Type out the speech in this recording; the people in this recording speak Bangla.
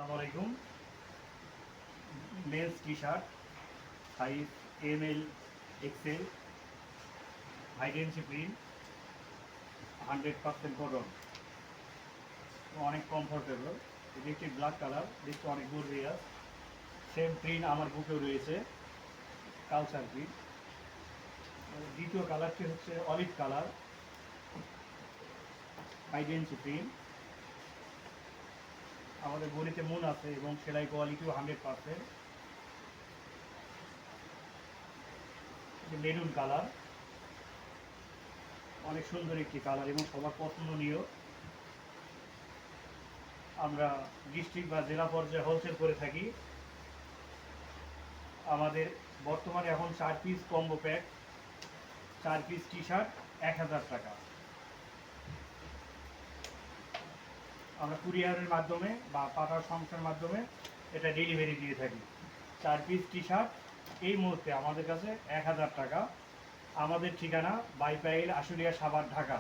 আসসালামু আলাইকুম। Men's T shirt size ML XL, high density print, 100% cotton, অনেক কমফোর্টেবল। এটি একটি ব্ল্যাক কালার, দেখতে অনেক গর্জিয়াস। সেম প্রিন্ট আমার বুকেও রয়েছে, কালচার প্রিন্ট। দ্বিতীয় কালারটি হচ্ছে অলিভ কালার, হাইডেন্সি প্রিন্ট। আমাদের গলিতে মুন আছে এবং সেলাই কোয়ালিটিও 100%। মেরুন কালার, অনেক সুন্দর একটি কালার এবং সবার পছন্দনীয়। আমরা ডিস্ট্রিক্ট বা জেলা পর্যায়ে হোলসেল করে থাকি। আমাদের বর্তমানে এখন 4 piece combo pack, 4 piece T shirt 1000 টাকা। আমরা কুরিয়ারের মাধ্যমে বা পাঠার সংস্থার মাধ্যমে এটা ডেলিভারি দিয়ে থাকি। 4 পিস টি শার্ট এই মুহূর্তে আমাদের কাছে 1000 টাকা। আমাদের ঠিকানা বাইপাইল, আশুলিয়া, সাভার, ঢাকা।